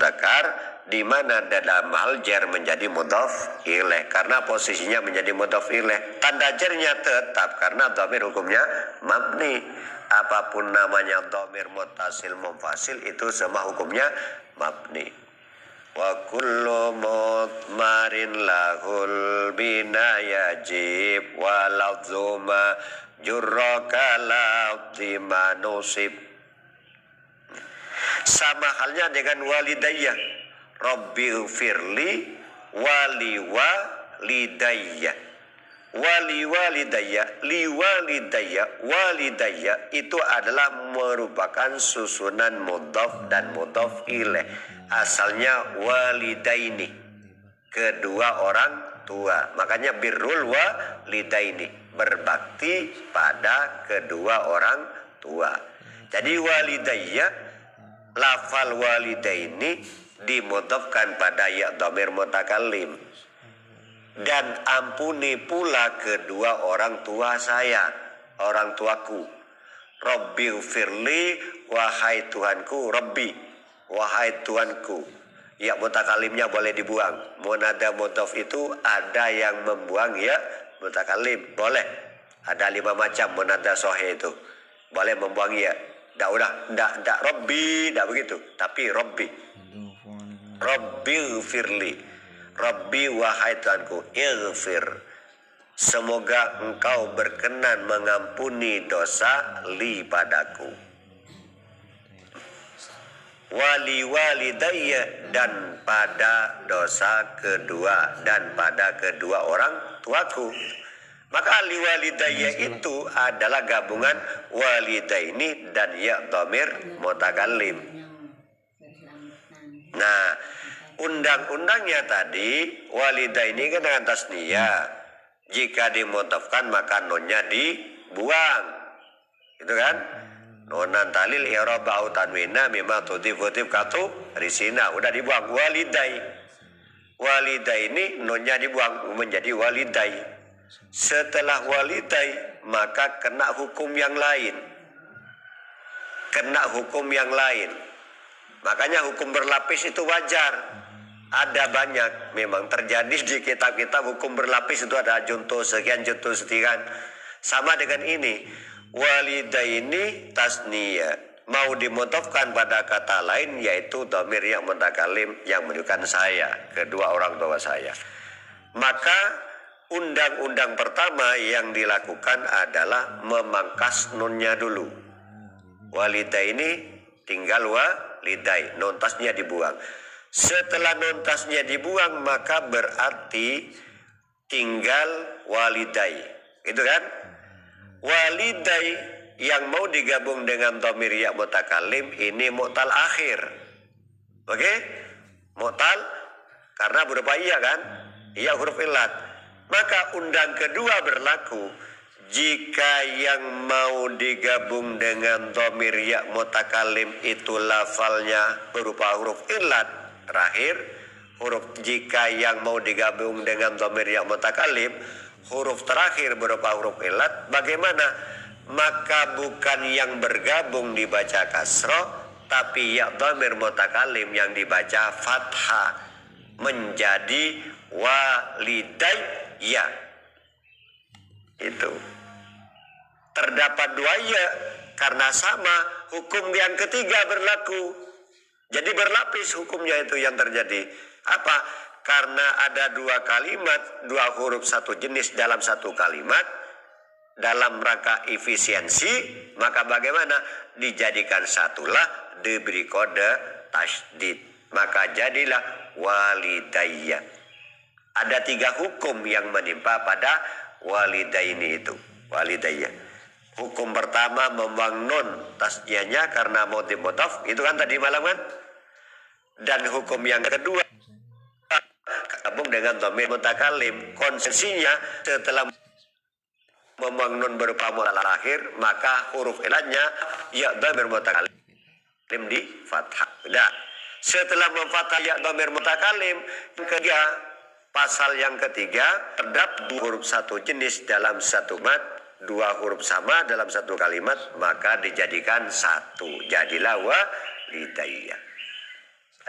mudzakkar, di mana dalam hal jar menjadi mudhaf ilaih karena posisinya menjadi mudhaf ilaih. Tanda jarnya tetap karena dhamir hukumnya mabni. Apapun namanya dhamir muttasil munfasil itu semua hukumnya mabni. Wa kullu mutmarin lahul bina yajib wa lafzuma jurraka lafzi manusib. Sama halnya dengan walidayya. Rabbi ufirli wali walidayya. Wali walidayya, li walidayya, walidayya itu adalah merupakan susunan mudhaf dan mudhaf ilaih. Asalnya walidaini, kedua orang tua. Makanya birrul walidaini, berbakti pada kedua orang tua. Jadi walidayya, lafal walidaini dimudhafkan pada ya dhamir mutakallim. Dan ampuni pula kedua orang tua saya, orang tuaku. Rabbi ufirli, wahai Tuhanku, Rabbi, wahai Tuhanku. Ya mutakalimnya boleh dibuang. Munada mudhaf itu ada yang membuang ya mutakalim, boleh. Ada 5 macam munada sahih itu. Boleh membuang ya. Ndak Rabbi, ndak begitu. Tapi Rabbi. Rabbi ufirli. Rabbi wahai Tuhanku, ighfir, semoga engkau berkenan mengampuni dosa li padaku. Wali walidayya, dan pada dosa kedua dan pada kedua orang tuaku. Maka li walidayya itu adalah gabungan walidaini dan ya dhamir mutakallim. Nah, undang-undangnya tadi walidaini kan dengan tasniyah. Jika dimudhafkan maka nunnya dibuang. Itu kan? Nunan talil i'rab au tanwina mimma tudhifu katu risina, udah dibuang walidai. Walidaini nunnya dibuang menjadi walidai. Setelah walidai maka kena hukum yang lain. Kena hukum yang lain. Makanya hukum berlapis itu wajar. Ada banyak memang terjadi di kitab-kitab hukum berlapis itu ada junto sekian sama dengan ini walidaini tasniyah mau dimudhafkan pada kata lain yaitu dhamir yang mutakallim yang menunjukkan saya, kedua orang tua saya. Maka undang-undang pertama yang dilakukan adalah memangkas nunnya dulu. Walidaini tinggal walidai, nun tasnya dibuang. Setelah nun tasnya dibuang maka berarti tinggal walidai. Itu kan? Walidai yang mau digabung dengan dhamir ya mutakallim ini mu'tal akhir. Oke? Mu'tal karena berupa iya kan? Iya huruf illat. Maka undang kedua berlaku jika yang mau digabung dengan dhamir ya mutakallim itu lafalnya berupa huruf illat terakhir, huruf jika yang mau digabung dengan dhamir ya mutakallim huruf terakhir berupa huruf illat, bagaimana? Maka bukan yang bergabung dibaca kasroh, tapi ya dhamir mutakallim yang dibaca fathah menjadi walidayya. Itu terdapat 2 ya karena sama hukum yang ketiga berlaku. Jadi berlapis hukumnya itu yang terjadi. Apa? Karena ada 2 kalimat, 2 huruf satu jenis dalam satu kalimat, dalam rangka efisiensi, maka bagaimana? Dijadikan satulah, diberi kode tasydid. Maka jadilah walidayya. Ada 3 hukum yang menimpa pada walidaini itu. Walidayya. Hukum pertama membuang nun tasnyahnya karena motif mudhaf, itu kan tadi malam kan? Dan hukum yang kedua gabung dengan dhamir mutakallim. Konsesinya setelah membuang nun berupa mu'tal akhir maka huruf ilahnya ya dhamir mutakallim di fathah. Nah, setelah memfathah ya dhamir mutakallim ketiga, pasal yang ketiga terdapat huruf satu jenis dalam satu mat, 2 huruf sama dalam satu kalimat, maka dijadikan satu, jadilah walidayya.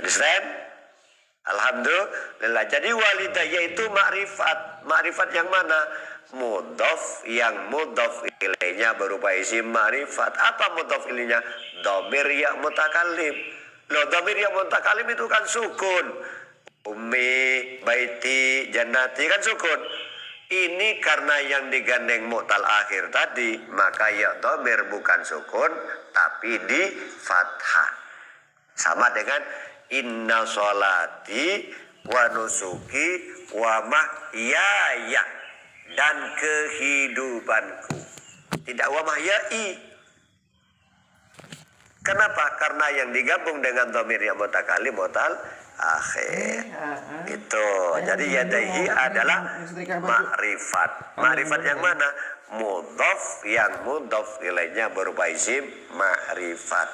Understand? Alhamdulillah. Jadi walidayya itu makrifat. Makrifat yang mana? Mudhof yang mudhof ilainya berupa isim makrifat. Apa mudhof ilainya? Dhamir ya mutakallim. Loh, dhamir ya mutakallim itu kan sukun. Ummi, baiti, jannati kan sukun. Ini karena yang digandeng mu'tal akhir tadi, maka ya dhamir bukan sukun tapi di fathah. Sama dengan inna sholati wa nusuki wa mahyaya dan kehidupanku. Tidak wa mahyai. Kenapa? Karena yang digabung dengan dhamir yang mutakallim mu'tal akhir. Itu. Jadi yadaihi adalah makrifat. Makrifat yang mana? Mudhof yang mudhof ilainya berupa isim makrifat.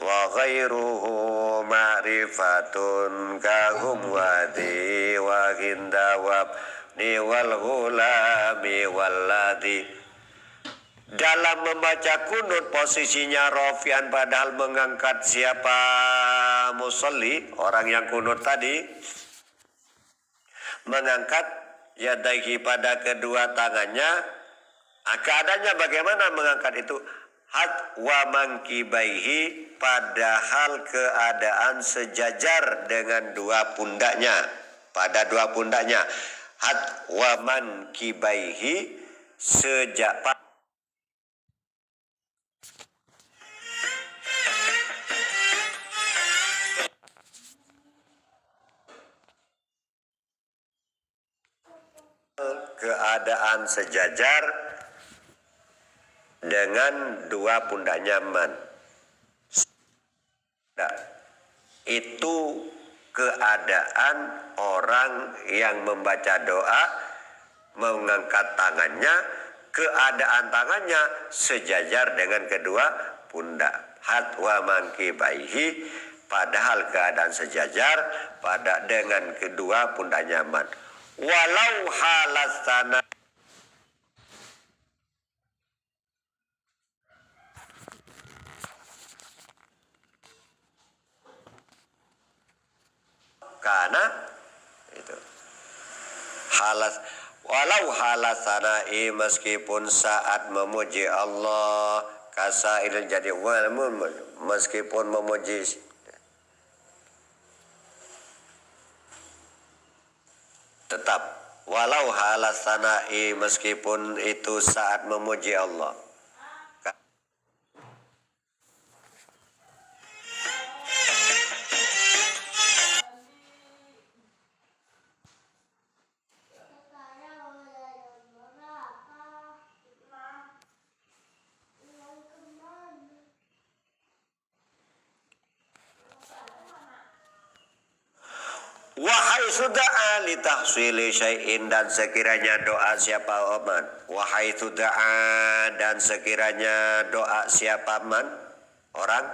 Wa ghairuhu ma'rifatun kahum wadi wa hindawab ni wal ghulami walladhi. Dalam membaca kunut posisinya rofian padahal mengangkat siapa musalli, orang yang kunut tadi mengangkat yadaihi pada kedua tangannya. Keadaannya bagaimana mengangkat itu? Hat wa mankibaihi padahal keadaan sejajar dengan dua pundaknya, pada dua pundaknya. Hat wa mankibaihi sejak keadaan sejajar dengan dua pundaknya man. Nah, itu keadaan orang yang membaca doa mengangkat tangannya, keadaan tangannya sejajar dengan kedua pundak. Hat wa mankibaihi padahal keadaan sejajar pada dengan kedua pundaknya man. Walau halasana karena itu halas walau halasanai meskipun saat memuji Allah kasail jadi meskipun memuji tetap walau halasanai meskipun itu saat memuji Allah. Wahai suda'a li tahsili syai'in dan sekiranya doa siapa man. Wahai suda'a dan sekiranya doa siapa man orang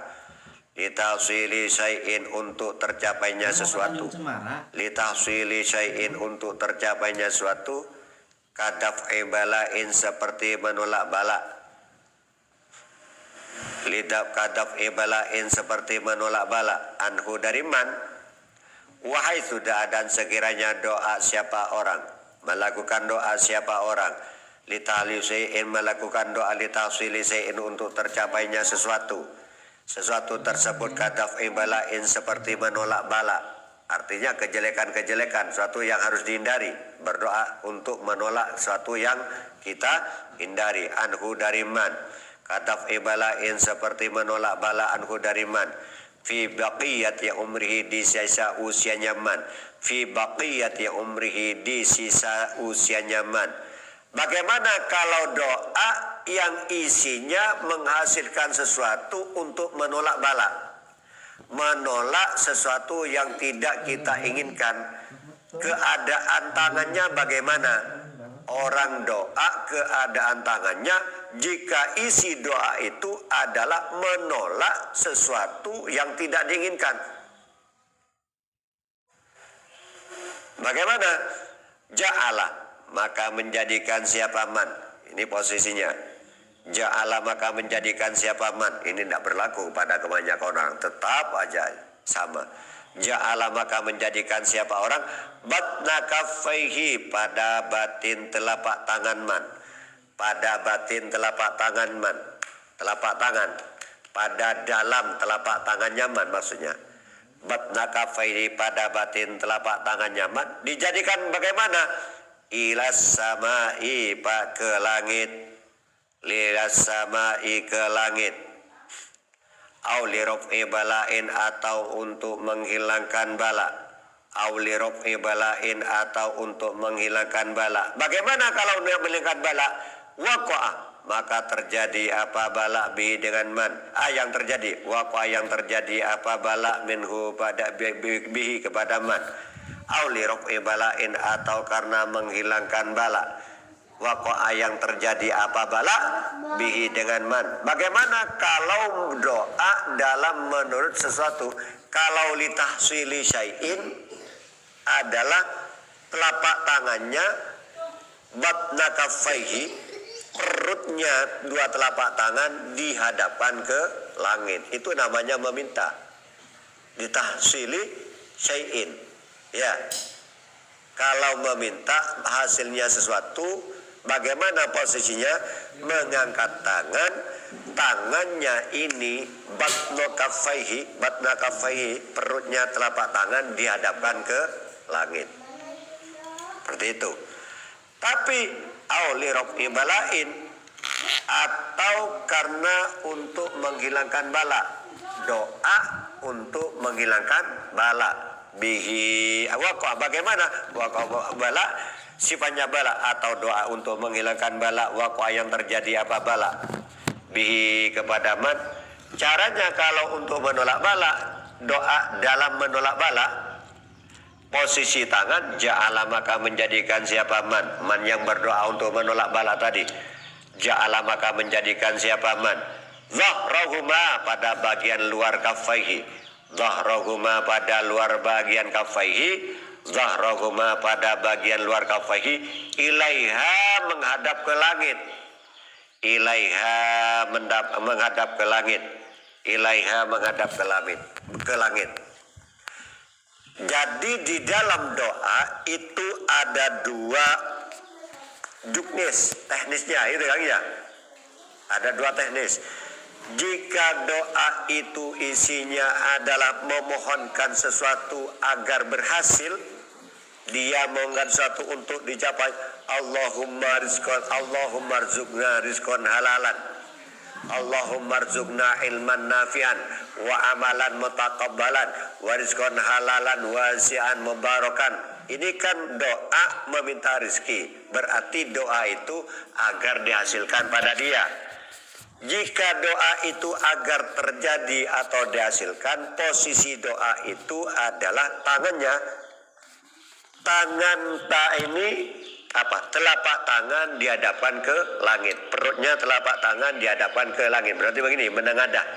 li tahsili syai'in untuk tercapainya sesuatu. Li tahsili syai'in untuk tercapainya sesuatu. Kadaf'i bala'in seperti menolak bala. Lidaf kadaf'i bala'in seperti menolak bala. Anhu dari man. Wahai sudah dan sekiranya doa siapa orang melakukan doa siapa orang litahli syai'in melakukan doa litahsili syai'in untuk tercapainya sesuatu tersebut kadaf'i bala'in seperti menolak bala, artinya kejelekan-kejelekan suatu yang harus dihindari, berdoa untuk menolak suatu yang kita hindari. Anhu dari man kadaf'i bala'in seperti menolak bala anhu dari man fi baqiyati umrihi di sisa usianya man. Fi baqiyati umrihi di sisa usianya man. Bagaimana kalau doa yang isinya menghasilkan sesuatu untuk menolak bala, menolak sesuatu yang tidak kita inginkan? Keadaan tangannya bagaimana? Orang doa keadaan tangannya jika isi doa itu adalah menolak sesuatu yang tidak diinginkan. Bagaimana? Ja'ala maka menjadikan siapa man. Ini posisinya. Ja'ala maka menjadikan siapa man. Ini tidak berlaku pada kebanyakan orang. Tetap aja sama. Ja'ala maka menjadikan siapa orang batna kaffaihi pada batin telapak tangan man. Pada batin telapak tangan man. Telapak tangan. Pada dalam telapak tangannya man maksudnya. Batna kaffaihi pada batin telapak tangannya man. Dijadikan bagaimana? Ilas samai ke langit. Lilas samai ke langit. Au liraf'i bala'in atau untuk menghilangkan bala. Au liraf'i bala'in atau untuk menghilangkan bala. Bagaimana kalau menghilangkan bala? Waqa'a maka terjadi apa bala bihi dengan man. Yang terjadi waqa'a yang terjadi apa bala minhu pada bihi kepada man. Au liraf'i bala'in atau karena menghilangkan bala. Waqa'a yang terjadi apa bala bihi dengan man. Bagaimana kalau doa dalam menurut sesuatu? Kalau litahsili syai'in adalah telapak tangannya batna kaffaihi, perutnya dua telapak tangan dihadapkan ke langit. Itu namanya meminta. Litahsili syai'in. Ya. Kalau meminta hasilnya sesuatu, bagaimana posisinya? Mengangkat tangan, tangannya ini batna kaffaihi, perutnya telapak tangan dihadapkan ke langit. Seperti itu. Tapi auli raf'i bala'in atau karena untuk menghilangkan bala. Doa untuk menghilangkan bala. Bihi waqa'a bagaimana? Waqa'a bala sifatnya bala atau doa untuk menghilangkan bala. Waqa'a yang terjadi apa bala bihi kepada man. Caranya kalau untuk menolak bala, doa dalam menolak bala, posisi tangan ja'ala maka menjadikan siapa man yang berdoa untuk menolak bala tadi. Ja'ala maka menjadikan siapa man zahrahuma pada bagian luar kaffaihi. Zahrahuma pada luar bagian kaffaihi. Zahrahuma pada bagian luar kaffaihi. Ilaiha menghadap ke langit. Ilaiha menghadap ke langit. Ilaiha menghadap ke langit. Jadi di dalam doa itu ada dua teknisnya itu kan ya. Ada dua teknis. Jika doa itu isinya adalah memohonkan sesuatu agar berhasil, dia memohonkan sesuatu untuk dicapai. Allahumma rzuqna rizqan halalan. Allahumma rzuqna ilman nafi'an wa amalan mutaqabbalan wa rizqan halalan wasi'an mubarakan. Ini kan doa meminta rezeki. Berarti doa itu agar dihasilkan pada dia. Jika doa itu agar terjadi atau dihasilkan, posisi doa itu adalah tangannya. Telapak tangan dihadapkan ke langit. Perutnya telapak tangan dihadapkan ke langit. Berarti begini, menengadah.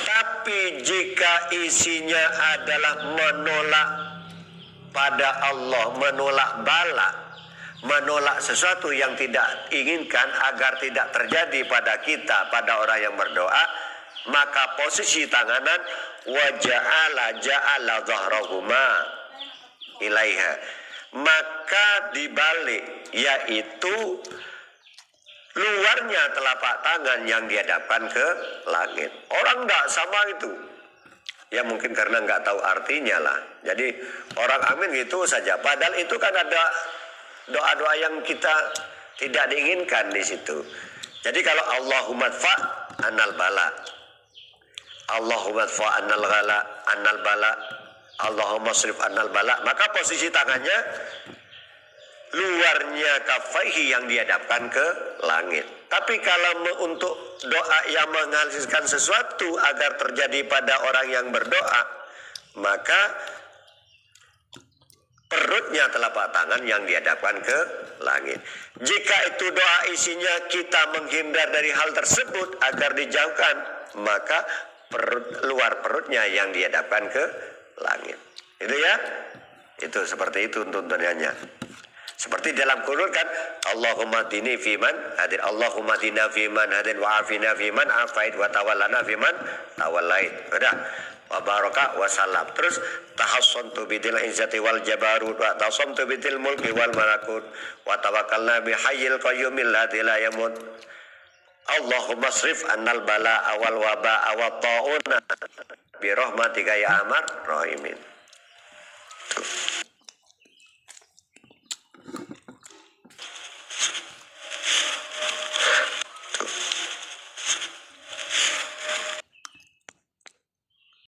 Tapi jika isinya adalah menolak pada Allah, menolak bala, menolak sesuatu yang tidak inginkan agar tidak terjadi pada kita, pada orang yang berdoa, maka posisi tanganan ja'ala dhahrahuma ilaiha, maka dibalik, yaitu luarnya telapak tangan yang dihadapkan ke langit. Orang enggak sama itu. Ya mungkin karena enggak tahu artinya lah. Jadi orang amin gitu saja. Padahal itu kan ada doa-doa yang kita tidak diinginkan di situ. Jadi kalau Allahumma dfa annal bala, Allahumma dfa annal bala, Allahumma srif annal bala, maka posisi tangannya luarnya kaffaihi yang dihadapkan ke langit. Tapi kalau untuk doa yang menghasilkan sesuatu agar terjadi pada orang yang berdoa, maka perutnya telapak tangan yang dihadapkan ke langit. Jika itu doa isinya kita menghindar dari hal tersebut agar dijauhkan, maka luar perutnya yang dihadapkan ke langit. Itu ya. Itu seperti itu tuntunannya. Seperti dalam Qur'an kan, Allahumma dini fiman hadir, Allahumma dina fiman hadir, wa afina fiman afait, wa tawallana fiman tawallait. Sudah. wa baraka wa salam. Terus tahassantu bidil izzati wal jabarut wa tasamtu bidil mulki wal malakut wa tawakkalna bi hayyil qayyumil ladzi la yamut. Allahumma srif annal bala awal waba awat ta'una bi rahmatika ya amar rahimin.